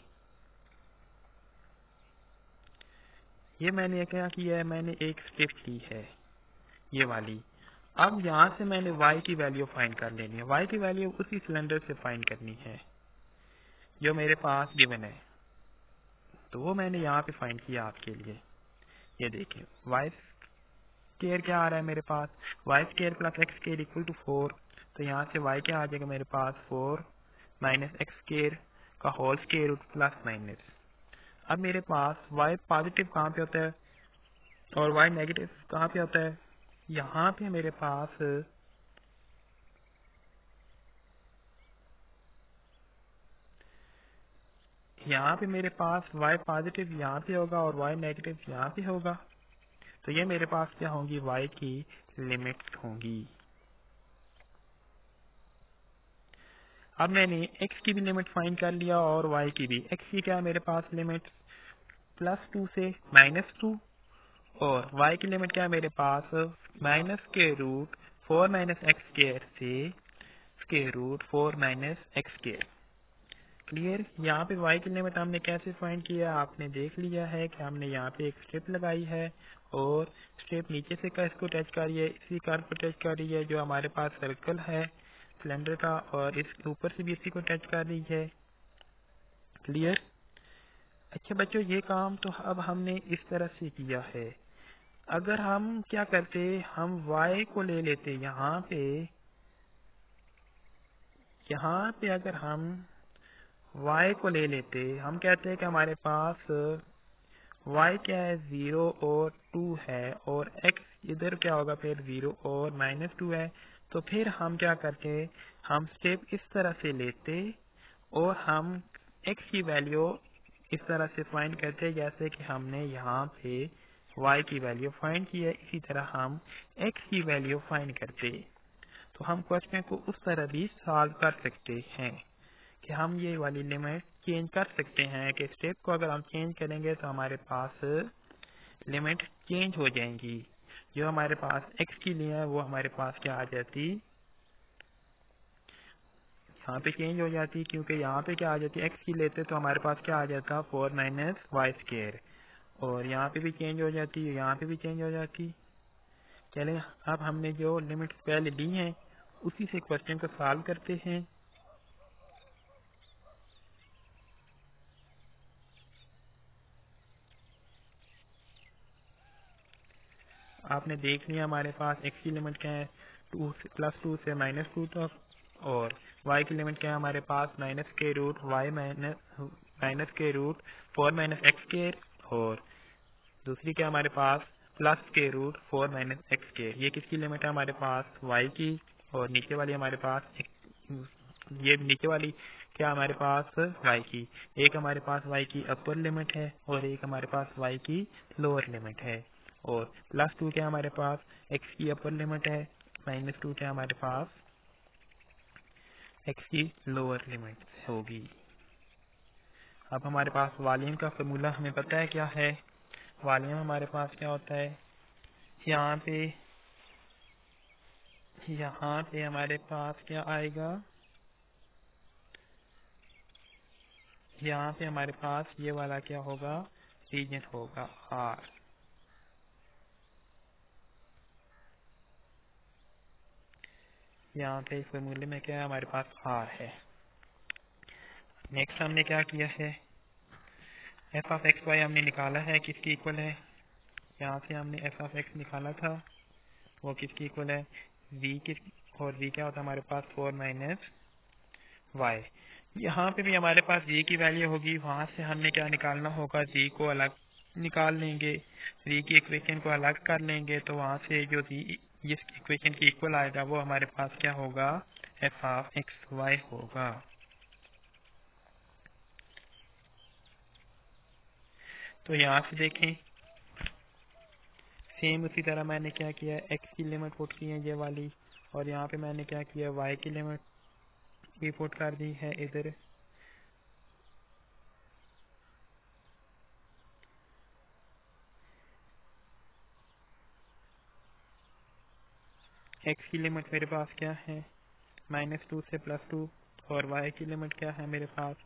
ये मैंने क्या किया है, मैंने एक स्ट्रिप ली है ये वाली। अब यहाँ से मैंने y की वैल्यू फाइंड कर लेनी है। y की वैल्यू उसी सिलेंडर से फाइंड करनी है जो मेरे पास गिवन है, तो वो मैंने यहाँ पे फाइंड किया आपके लिए। ये देखिए y स्क्वायर क्या आ रहा है मेरे पास, y square plus X square equal to 4। तो यहाँ से y क्या आ जाएगा मेरे पास 4 माइनस एक्स स्क्वायर का whole square root plus minus. अब मेरे पास y पॉजिटिव कहाँ पे होता है और y नेगेटिव कहाँ पे होता है, यहाँ पे मेरे पास y पॉजिटिव यहाँ पे होगा और y नेगेटिव यहाँ पे होगा। तो ये मेरे पास क्या होंगी, y की लिमिट्स होंगी। अब मैंने x की भी लिमिट फाइंड कर लिया और y की भी। x की क्या है मेरे पास लिमिट +2 से -2, और y की लिमिट क्या है मेरे पास माइनस के रूट 4 माइनस एक्स स्क्वायर से square root 4 minus x square. Clear. यहाँ पे y की लिमिट हमने कैसे फाइंड किया, आपने देख लिया है कि हमने यहाँ पे एक स्ट्रिप लगाई है और स्ट्रिप नीचे से इसको टच कर रही है, इसी कर्व को टच कर रही है जो हमारे पास सर्कल है सिलेंडर का, और इस ऊपर से भी इसी को टच कर रही है। क्लियर। अच्छा बच्चों, ये काम तो अब हमने इस तरह से किया है। अगर हम क्या करते, हम y को ले लेते यहाँ पे अगर हम y को ले लेते, हम कहते हैं कि हमारे पास y क्या है 0 और 2 है, और x इधर क्या होगा फिर 0 और -2 है। तो फिर हम क्या करते, हम स्टेप इस तरह से लेते और हम x की वैल्यू इस तरह से फाइंड करते जैसे कि हमने यहाँ पे y की वैल्यू फाइंड की है, इसी तरह हम x की वैल्यू फाइंड करते। तो हम क्वेश्चन को उस तरह भी सॉल्व कर सकते हैं कि हम ये वाली लिमिट चेंज कर सकते हैं कि स्टेप को अगर हम चेंज करेंगे तो हमारे पास लिमिट चेंज हो जाएंगी। जो हमारे पास x की लिए है वो हमारे पास क्या आ जाती, यहाँ पे चेंज हो जाती, क्योंकि यहाँ पे क्या आ जाती, x की लेते तो हमारे पास क्या आ जाता 4 माइनस वाई स्क्वायर, और यहाँ पे भी चेंज हो जाती, यहाँ पे भी चेंज हो जाती। चले अब हमने जो लिमिट पहले ली हैं उसी से क्वेश्चन को सॉल्व करते हैं। आपने देख लिया हमारे पास x की लिमिट क्या है, +2 से -2 तक, और y की लिमिट क्या है हमारे पास माइनस के root four minus x square, और दूसरी क्या हमारे पास प्लस के रूट 4 माइनस एक्स स्क्वायर। ये किसकी लिमिट है हमारे पास y की, और नीचे वाली हमारे पास ये नीचे वाली क्या हमारे पास y की। एक हमारे पास y की अपर लिमिट है और एक हमारे पास y की लोअर लिमिट है, और +2 क्या हमारे पास x की अपर लिमिट है, -2 क्या हमारे पास x की लोअर लिमिट होगी। अब हमारे पास वॉल्यूम का फॉर्मूला हमें पता है क्या है। वॉल्यूम हमारे पास क्या होता है, यहाँ पे हमारे पास क्या आएगा, यहाँ पे हमारे पास ये वाला क्या होगा, रीजन होगा R। यहाँ पे इस फॉर्मूले में क्या है हमारे पास R है। नेक्स्ट हमने क्या किया है, एफ ऑफ एक्स वाई हमने निकाला है, किसकी इक्वल है, यहाँ से हमने एफ ऑफ एक्स निकाला था, वो किसकी इक्वल है v की, और v क्या होता है हमारे पास 4 माइनस वाई। यहाँ पे भी हमारे पास v की वैल्यू होगी, वहाँ से हमने क्या निकालना होगा, v को अलग निकाल लेंगे, v की इक्वेशन को अलग कर लेंगे, तो वहाँ से जो v इस इक्वेशन की इक्वल आएगा वो हमारे पास क्या होगा, एफ ऑफ एक्स वाई होगा। तो यहाँ से देखें सेम उसी तरह मैंने क्या किया, x की लिमिट पुट की है ये वाली, और यहाँ पे मैंने क्या किया, y की लिमिट भी पुट कर दी है इधर। x की लिमिट मेरे पास क्या है, -2 से +2, और y की लिमिट क्या है मेरे पास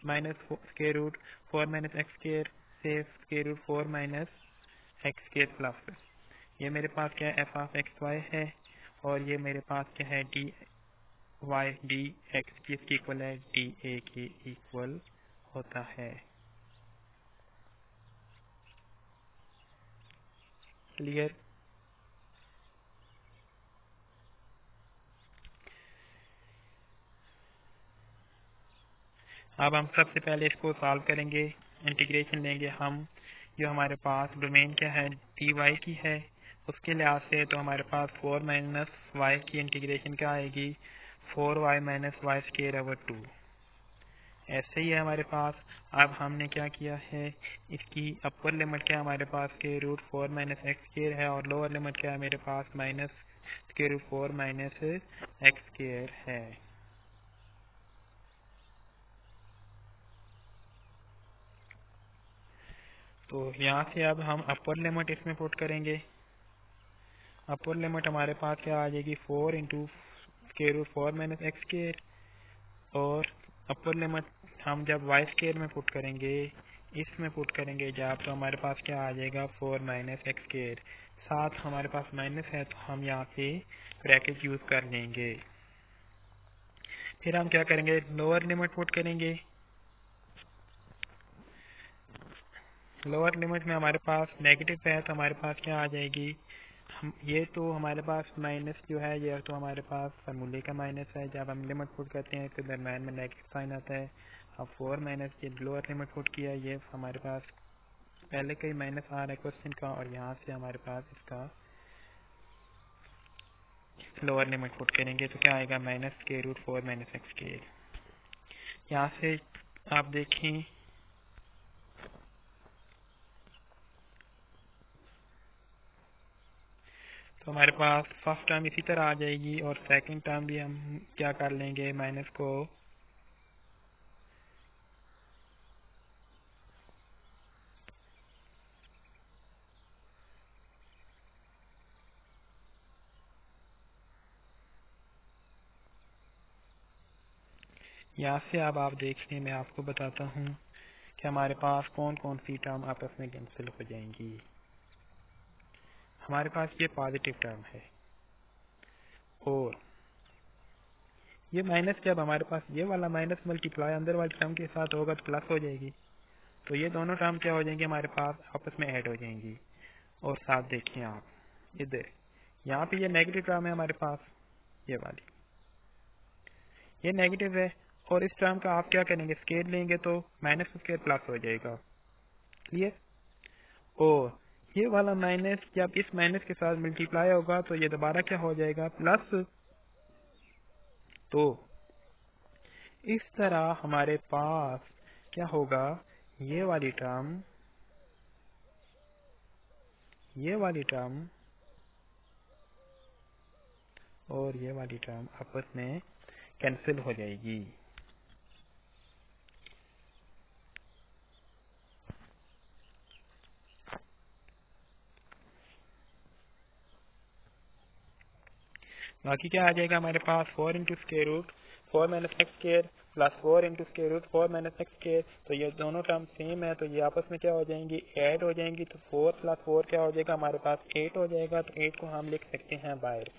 -4 माइनस एक्स स्क्वायर से √4 माइनस एक्स स्क्वायर प्लस। ये मेरे पास क्या है, एफ ऑफ एक्स वाई है, और ये मेरे पास क्या है, डी एक्स किसकी इक्वल है, डी ए की इक्वल होता है। क्लियर। अब हम सबसे पहले इसको सॉल्व करेंगे, इंटीग्रेशन लेंगे हम। जो हमारे पास डोमेन क्या है, डी वाई की है, उसके लिहाज से तो हमारे पास 4 माइनस वाई की इंटीग्रेशन क्या आएगी, 4y minus Y square over 2। ऐसे ही है हमारे पास। अब हमने क्या किया है, इसकी अपर लिमिट क्या हमारे पास के √4 माइनस एक्स स्क्वायर है, और लोअर लिमिट क्या है मेरे पास -4 माइनस एक्स स्क्वायर है। तो यहाँ से अब हम अपर लिमिट इसमें पुट करेंगे। अपर लिमिट हमारे पास क्या आ जाएगी, 4 इंटू √4 माइनस एक्स स्क्वायर, और अपर लिमिट हम जब वाई स्क्वायर में पुट करेंगे, इसमें पुट करेंगे जब, तो हमारे पास क्या आ जाएगा 4 माइनस एक्स स्क्वायर। साथ हमारे पास माइनस है तो हम यहाँ पे ब्रैकेट यूज कर लेंगे। फिर हम क्या करेंगे, लोअर लिमिट पुट करेंगे। लोअर लिमिट में हमारे पास नेगेटिव है तो हमारे पास क्या आ जाएगी, हम ये तो हमारे पास माइनस जो है ये तो हमारे पास फार्मूले का माइनस है, जब हम लिमिट पुट करते हैं तो दरम्यान में नेगेटिव साइन आता है। अब 4 माइनस ये लोअर लिमिट पुट किया, ये हमारे पास पहले का ही माइनस आ रहा है क्वेश्चन का, और यहाँ से हमारे पास इसका लोअर लिमिट पुट करेंगे तो क्या आएगा, -√4 माइनस एक्स स्क्वायर। यहाँ से आप देखें तो हमारे पास फर्स्ट टर्म इसी तरह आ जाएगी और सेकंड टर्म भी हम क्या कर लेंगे, माइनस को यहाँ से अब आप देखिए, मैं आपको बताता हूँ कि हमारे पास कौन कौन सी टर्म आपस में कैंसिल हो जाएंगी। हमारे पास ये पॉजिटिव टर्म है और ये माइनस, जब हमारे पास ये वाला माइनस मल्टीप्लाई अंदर वाली टर्म के साथ होगा तो प्लस हो जाएगी। तो ये दोनों टर्म क्या हो जाएंगी, हमारे पास आपस में ऐड हो जाएंगी। और साथ देखिए आप इधर, यहाँ पे ये नेगेटिव टर्म है हमारे पास, ये वाली ये नेगेटिव है और इस टर्म का आप क्या करेंगे, स्केयर लेंगे तो माइनस स्केयर प्लस हो जाएगा। क्लियर। और ये वाला माइनस जब इस माइनस के साथ मल्टीप्लाई होगा तो ये दोबारा क्या हो जाएगा, प्लस। तो इस तरह हमारे पास क्या होगा, ये वाली टर्म और ये वाली टर्म आपस में कैंसिल हो जाएगी। बाकी क्या आ जाएगा हमारे पास, 4 into square root 4 minus X square plus 4 into square root 4 minus X square. तो ये दोनों टर्म सेम है तो ये आपस में क्या हो जाएंगी, ऐड हो जाएंगी। तो 4 प्लस 4 क्या हो जाएगा, हमारे पास 8 हो जाएगा। तो 8 को हम लिख सकते हैं बाहर,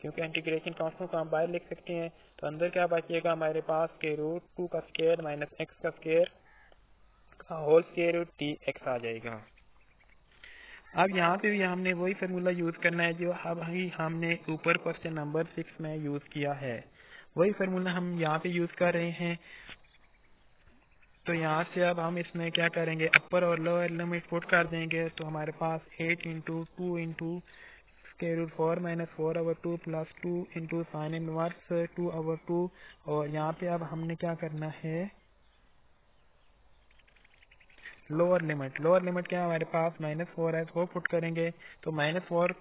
क्योंकि इंटीग्रेशन कांस्टेंट को हम बाहर लिख सकते हैं। तो अंदर क्या बचेगा हमारे पास, के रूट 2 का स्केयर माइनस एक्स का स्केयर का whole square root t x आ जाएगा। अब यहाँ पे भी हमने वही फार्मूला यूज करना है जो अब ही हमने ऊपर क्वेश्चन नंबर 6 में यूज किया है। वही फार्मूला हम यहाँ पे यूज कर रहे हैं। तो यहाँ से अब हम इसमें क्या करेंगे, अपर और लोअर लिमिट पुट कर देंगे। तो हमारे पास 8 into 2 into square root 4 minus 4/2 plus 2 into sine inverse 2/2। और यहाँ पे अब हमने क्या करना है, लोअर लिमिट क्या है हमारे पास, -4 है, वो पुट करेंगे। तो -4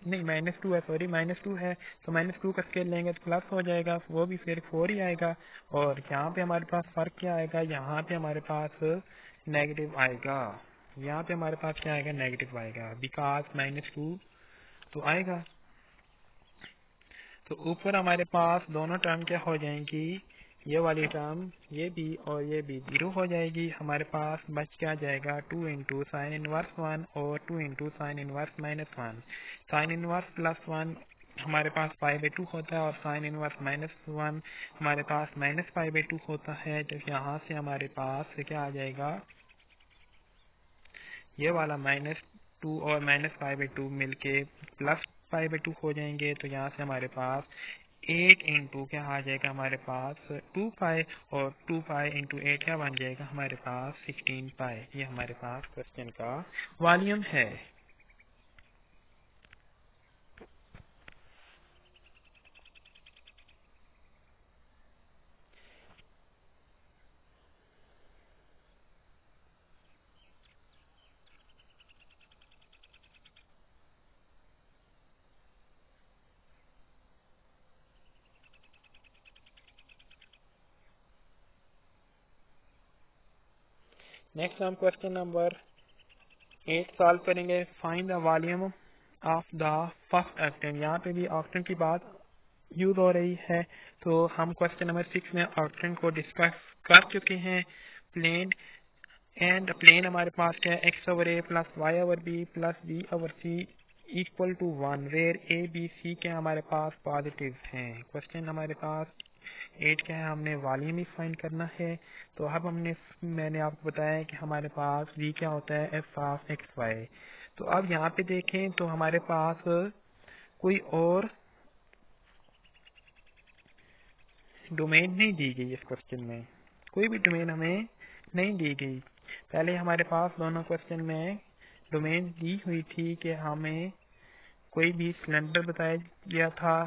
नहीं -2 है, सॉरी -2 है। तो -2 का स्केल लेंगे तो प्लस हो जाएगा, वो भी फिर 4 ही आएगा। और यहाँ पे हमारे पास फर्क क्या आएगा, यहाँ पे हमारे पास नेगेटिव आएगा। यहाँ पे हमारे पास क्या आएगा, नेगेटिव आएगा, बिकॉज -2 तो आएगा। तो ऊपर हमारे पास दोनों टर्म क्या हो जाएंगी, ये वाली टर्म ये भी और ये भी 0 हो जाएगी। हमारे पास बच क्या जाएगा, 2 इंटू साइन इनवर्स 1 और 2 into sine inverse -1। Sine inverse +1 हमारे पास π/2 होता है और साइन इनवर्स -1 हमारे पास -π/2 होता है। जब यहाँ से हमारे पास क्या आ जाएगा, ये वाला -2 और -π/2 मिलके +π/2 हो जाएंगे। तो यहाँ से हमारे पास 8 इंटू क्या आ जाएगा हमारे पास 2π और 2π इंटू 8 क्या बन जाएगा हमारे पास 16π। ये हमारे पास क्वेश्चन का वॉल्यूम है। नेक्स्ट हम क्वेश्चन नंबर 8 सॉल्व करेंगे। Find the volume of the first octane. यहाँ पे भी ऑक्टेन की बात यूज हो रही है। तो हम क्वेश्चन नंबर 6 में ऑक्टेन को डिस्कस कर चुके हैं। प्लेन एंड प्लेन हमारे पास क्या है, x/a plus y/b plus b/c equal to 1 where a b c के हमारे पास पॉजिटिव हैं। क्वेश्चन हमारे पास 8 क्या है, हमने वॉल्यूम ही फाइंड करना है। तो अब मैंने आपको बताया कि हमारे पास v क्या होता है, f(x, y). तो अब यहाँ पे देखें तो हमारे पास कोई और डोमेन नहीं दी गई इस क्वेश्चन में, कोई भी डोमेन हमें नहीं दी गई। पहले हमारे पास दोनों क्वेश्चन में डोमेन दी हुई थी कि हमें कोई भी सिलेंडर बताया गया था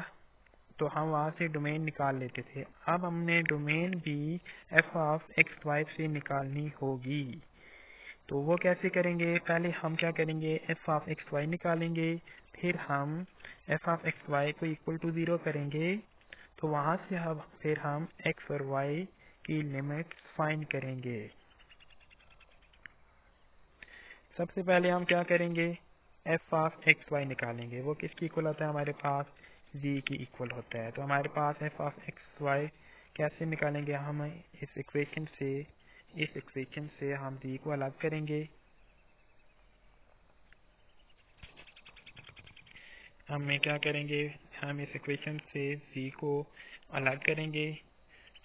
तो हम वहां से डोमेन निकाल लेते थे। अब हमने डोमेन भी f(x, y) से निकालनी होगी। तो वो कैसे करेंगे, पहले हम क्या करेंगे, एफ ऑफ एक्स वाई निकालेंगे, फिर हम एफ ऑफ एक्स वाई को इक्वल टू 0 करेंगे, तो वहां से अब फिर हम एक्स और वाई की लिमिट फाइंड करेंगे। सबसे पहले हम क्या करेंगे, एफ ऑफ एक्स वाई निकालेंगे, वो किसकी इक्वल होता है, हमारे पास जी की इक्वल होता है। तो हमारे पास एफ ऑफ एक्स वाई कैसे निकालेंगे, हम इस इक्वेशन से हम जी को अलग करेंगे। हमें क्या करेंगे, हम इस इक्वेशन से जी को अलग करेंगे,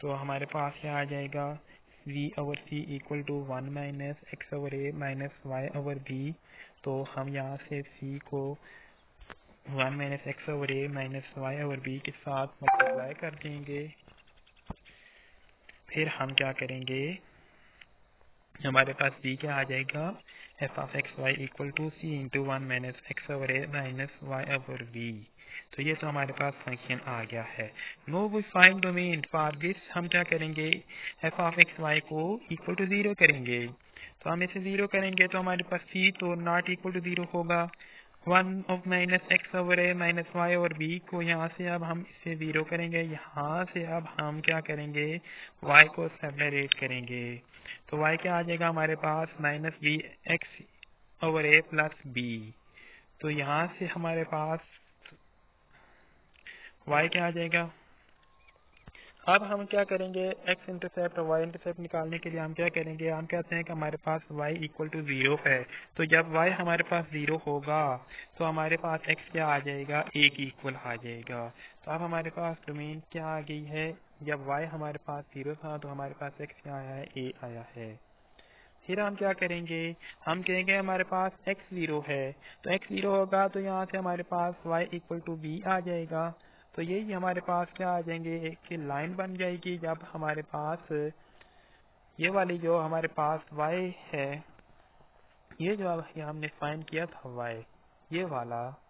तो हमारे पास क्या आ जाएगा, v over c equal to 1 minus X over A minus Y over B. तो हम यहाँ से c को 1 माइनस एक्स ओवर ए माइनस वाई ओवर बी के साथ मल्टीप्लाई कर देंगे। फिर हम क्या करेंगे, हमारे पास b क्या आ जाएगा, F of X Y equal to C into 1 minus X over A minus Y over B. तो ये तो हमारे पास फंक्शन आ गया है। Now we find domain for this, हम क्या करेंगे, एफ ऑफ एक्स वाई को इक्वल टू 0 करेंगे। तो हम इसे 0 करेंगे तो हमारे पास c तो नॉट इक्वल टू 0 होगा। 1 of minus X over A minus Y over B को यहाँ से अब हम इसे 0 करेंगे, यहाँ से अब हम क्या करेंगे, y को सेपरेट करेंगे। तो y क्या आ जाएगा हमारे पास, माइनस बी एक्स ओवर ए प्लस बी। तो यहाँ से हमारे पास y क्या आ जाएगा। अब हम क्या करेंगे, x इंटरसेप्ट और y इंटरसेप्ट निकालने के लिए हम क्या करेंगे, हम कहते हैं कि हमारे पास y इक्वल टू 0 है। तो जब y हमारे पास 0 होगा तो हमारे पास x क्या आ जाएगा, a की इक्वल आ जाएगा। तो अब हमारे पास डोमेन क्या आ गई है, जब y हमारे पास 0 था तो हमारे पास x क्या आया है, a आया है। फिर हम क्या करेंगे, हम कहेंगे हमारे पास x 0 है, तो x 0 होगा तो यहाँ से हमारे पास y इक्वल टू b आ जाएगा। तो यही हमारे पास क्या आ जाएंगे, एक लाइन बन जाएगी। जब हमारे पास ये वाली जो हमारे पास y है, ये जो अब हमने फाइंड किया था y, ये वाला,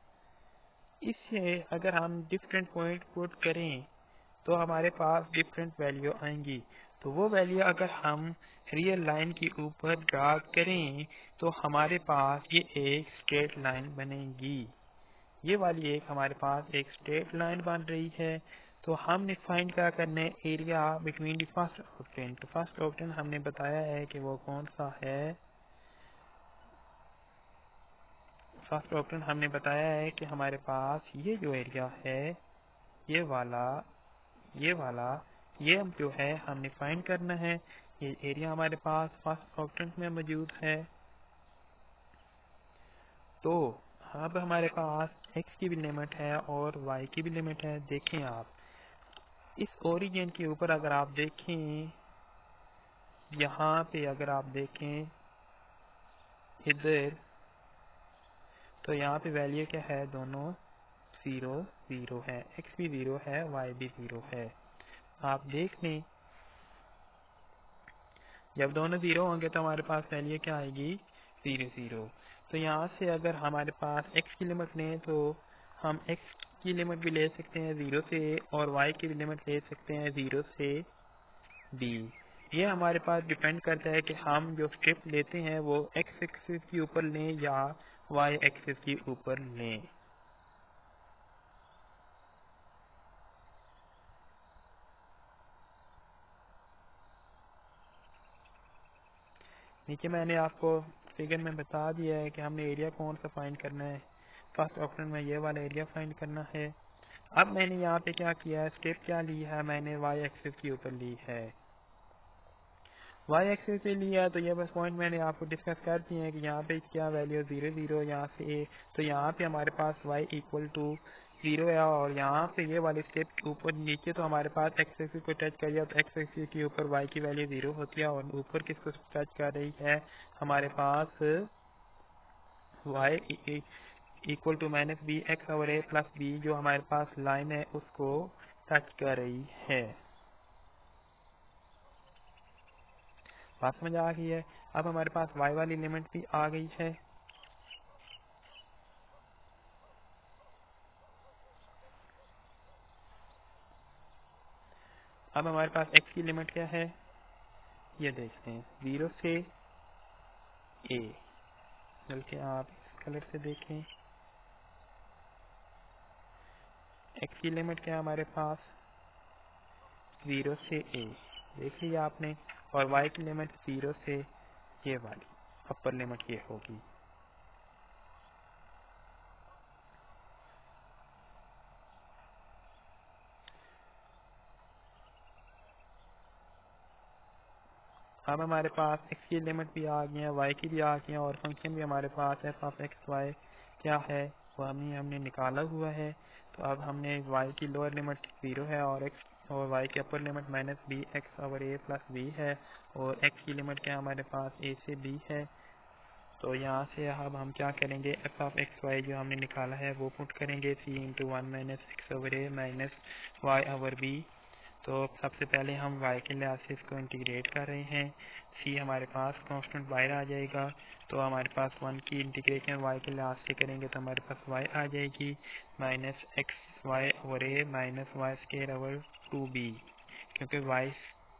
इससे अगर हम डिफरेंट पॉइंट पुट करें तो हमारे पास डिफरेंट वैल्यू आएंगी। तो वो वैल्यू अगर हम रियल लाइन के ऊपर ड्रा करें तो हमारे पास ये एक स्ट्रेट लाइन बनेगी। ये वाली एक हमारे पास एक स्ट्रेट लाइन बन रही है। तो हमने फाइंड क्या करना है, area between the first octant. तो फर्स्ट ऑक्टेंट हमने बताया है कि वो कौन सा है, फर्स्ट ऑक्टेंट हमने बताया है कि हमारे पास ये जो एरिया है, ये वाला, ये वाला, ये हम जो है हमने फाइंड करना है। ये एरिया हमारे पास फर्स्ट ऑक्टेंट में मौजूद है। तो अब हमारे पास x की भी लिमिट है और y की भी लिमिट है। देखें आप इस ओरिजिन के ऊपर अगर आप देखें, यहाँ पे अगर आप देखें इधर, तो यहाँ पे वैल्यू क्या है, दोनों 0 0 है, x भी 0 है, y भी 0 है। आप देख लें जब दोनों 0 होंगे तो हमारे पास वैल्यू क्या आएगी, 0 0। तो यहाँ से अगर हमारे पास x की लिमिट लें तो हम x की लिमिट भी ले सकते हैं 0 से, और y की भी लिमिट ले सकते हैं 0 से b। ये हमारे पास डिपेंड करता है कि हम जो स्ट्रिप लेते हैं वो x एक्सिस के ऊपर लें या y एक्सिस के ऊपर लें। नीचे मैंने आपको फिगर में बता दिया है कि हमने एरिया कौन सा फाइंड करना है। फर्स्ट ऑप्शन में ये वाला एरिया फाइंड करना है। अब मैंने यहाँ पे क्या किया है, स्टेप क्या ली है, मैंने y एक्सिस के ऊपर ली है, y एक्सिस पे लिया है। तो ये बस पॉइंट मैंने आपको डिस्कस कर दिए हैं कि यहाँ पे क्या वैल्यू 0 0, यहाँ से a, तो यहाँ पे हमारे पास y इक्वल टू 0 है, और यहाँ पे ये वाले स्टेप के ऊपर नीचे तो हमारे पास x एक्सिस को टच कर दिया, तो x एक्सिस के ऊपर y की वैल्यू 0 होती है, और ऊपर किसको टच कर रही है, हमारे पास y equal to minus B x over A plus B, जो हमारे पास लाइन है उसको टच कर रही है। बात समझ आ गई है। अब हमारे पास y वाली लिमिट भी आ गई है। अब हमारे पास x की लिमिट क्या है, ये देखते हैं, 0 से ए, बल्कि आप इस कलर से देखें, एक्स की लिमिट क्या है हमारे पास 0 से ए, देख लिया आपने, और वाई की लिमिट 0 से ये वाली अपर लिमिट ये होगी। अब हमारे पास एक्स की लिमिट भी आ गई है, वाई की भी आ गई है, और फंक्शन भी हमारे पास एफ ऑफ एक्स वाई क्या है वो हमने निकाला हुआ है। तो अब हमने वाई की लोअर लिमिट 0 है और एक्स और वाई की upper limit minus B x over ए प्लस बी है, और एक्स की लिमिट क्या हमारे पास ए से बी है। तो यहाँ से अब हम क्या करेंगे, एफ ऑफ एक्स वाई जो हमने निकाला है वो पुट करेंगे, सी इंटू 1 माइनस एक्स ओवर ए माइनस वाई ओवर बी। तो सबसे पहले हम y के लिहाज से इसको इंटीग्रेट कर रहे हैं, c हमारे पास कांस्टेंट बाहर आ जाएगा, तो हमारे पास 1 की इंटीग्रेशन y के लिहाज से करेंगे तो हमारे पास y आ जाएगी माइनस एक्स वाई ओवर ए minus y square over 2b, क्योंकि y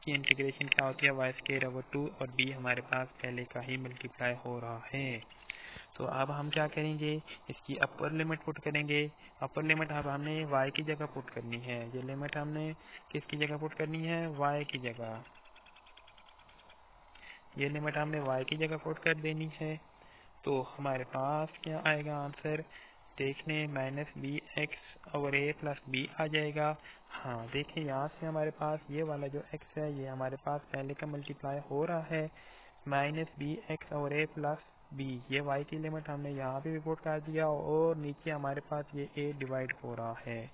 की इंटीग्रेशन क्या होती है वाई स्केयर ओवर 2 और b हमारे पास पहले का ही मल्टीप्लाई हो रहा है। तो अब हम क्या करेंगे, इसकी अपर लिमिट पुट करेंगे। अपर लिमिट अब हमने y की जगह पुट करनी है, ये लिमिट हमने किसकी जगह पुट करनी है y की जगह, ये लिमिट हमने y की जगह पुट कर देनी है। तो हमारे पास क्या आएगा आंसर, देखने माइनस बी एक्स ओवर ए प्लस बी आ जाएगा। हाँ देखिए यहाँ से हमारे पास ये वाला जो x है ये हमारे पास पहले का मल्टीप्लाई हो रहा है, माइनस बी एक्स ओवर ए प्लस बी, ये y की लिमिट हमने यहाँ पे पुट कर दिया, और नीचे हमारे पास ये a डिवाइड हो रहा है।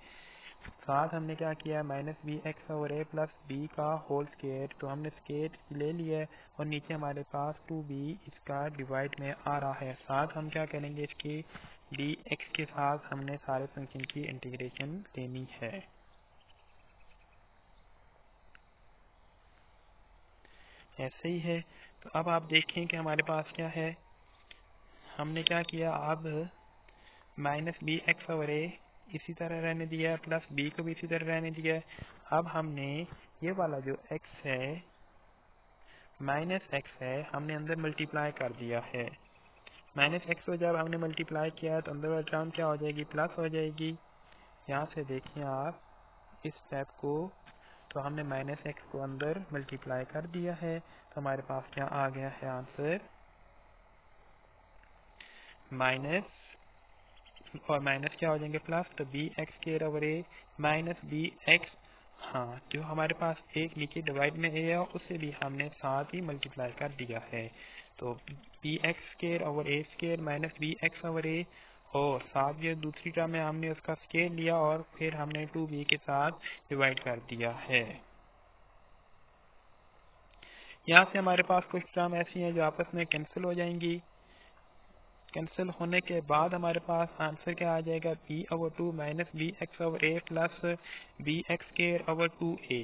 साथ हमने क्या किया, माइनस बी एक्स ओवर ए प्लस बी का होल स्केयर, तो हमने स्केयर ले लिया है, और नीचे हमारे पास 2b इसका डिवाइड में आ रहा है। साथ हम क्या करेंगे, इसकी डी एक्स के साथ हमने सारे फंक्शन की इंटीग्रेशन लेनी है। ऐसे ही है। तो अब आप देखें कि हमारे पास क्या है, हमने क्या किया, अब माइनस बी एक्स ओवर ए इसी तरह रहने दिया है, प्लस बी को भी इसी तरह रहने दिया है। अब हमने ये वाला जो x है माइनस एक्स है हमने अंदर मल्टीप्लाई कर दिया है, माइनस एक्स को जब हमने मल्टीप्लाई किया तो अंदर वाली टर्म क्या हो जाएगी प्लस हो जाएगी। यहाँ से देखिए आप इस स्टेप को, तो हमने माइनस एक्स को अंदर मल्टीप्लाई कर दिया है, तो हमारे पास क्या आ गया है आंसर माइनस, और माइनस क्या हो जाएंगे प्लस, तो बी एक्स स्क्वायर ओवर ए माइनस बी एक्स, हाँ जो हमारे पास एक नीचे डिवाइड में ए है उससे भी हमने साथ ही मल्टीप्लाई कर दिया है, तो b x square over a square minus B x over a, और साथ जो दूसरी टर्म है हमने उसका स्क्वायर लिया और फिर हमने 2b के साथ डिवाइड कर दिया है। यहाँ से हमारे पास कुछ टर्म ऐसी हैं जो आपस में कैंसिल हो जाएंगी, कैंसिल होने के बाद हमारे पास आंसर क्या आ जाएगा, b over 2 minus B x over ए plus B x square over 2a।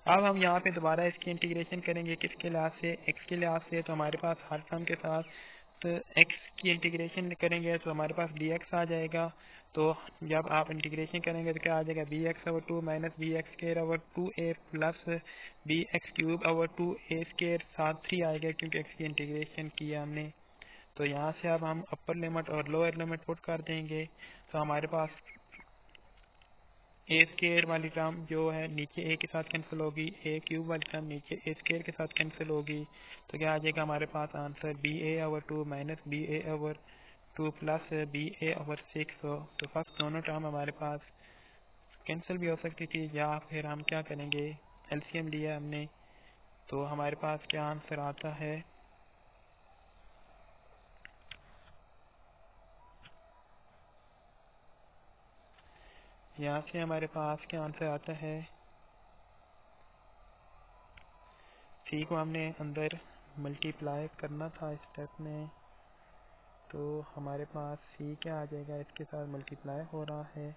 अब हम यहाँ पे दोबारा इसकी इंटीग्रेशन करेंगे किसके लिहाज से, एक्स के लिहाज से, तो हमारे पास हर टर्म के साथ तो एक्स की इंटीग्रेशन करेंगे तो हमारे पास डी एक्स आ जाएगा। तो जब आप इंटीग्रेशन करेंगे तो क्या आ जाएगा, B x over 2 minus B x square over 2a plus B X cube over 2a square, साथ 3 आएगा क्योंकि एक्स की इंटीग्रेशन किया हमने। तो यहाँ से अब हम अपर लिमिट और लोअर लिमिट पुट कर देंगे, तो हमारे पास ए स्क्वायर वाली टर्म जो है नीचे ए के साथ कैंसिल होगी, ए क्यूब वाली टर्म नीचे ए स्क्वायर के साथ कैंसिल होगी, तो क्या आ जाएगा हमारे पास आंसर बी ए ओवर 2 माइनस बी ए ओवर 2 प्लस बी ए ओवर 6। तो फर्स्ट दोनों टर्म हमारे पास कैंसिल भी हो सकती थी, या फिर हम क्या करेंगे एलसीएम लिया हमने, तो हमारे पास क्या आंसर आता है, यहाँ से हमारे पास क्या आंसर आता है, सी को हमने अंदर मल्टीप्लाई करना था इस स्टेप में, तो हमारे पास सी क्या आ जाएगा, इसके साथ मल्टीप्लाई हो रहा है,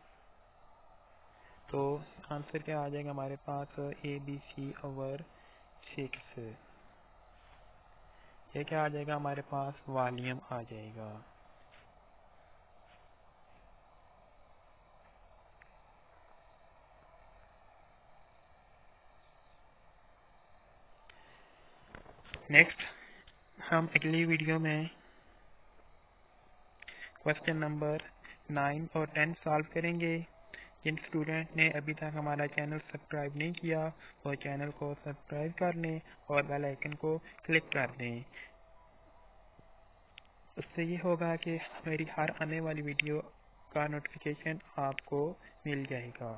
तो आंसर क्या आ जाएगा हमारे पास ए बी सी ओवर 6, ये क्या आ जाएगा हमारे पास वॉल्यूम आ जाएगा। नेक्स्ट हम अगली वीडियो में क्वेश्चन नंबर 9 और 10 सॉल्व करेंगे। जिन स्टूडेंट ने अभी तक हमारा चैनल सब्सक्राइब नहीं किया वो चैनल को सब्सक्राइब कर लें और बेल आइकन को क्लिक कर दें। उससे ये होगा कि मेरी हर आने वाली वीडियो का नोटिफिकेशन आपको मिल जाएगा।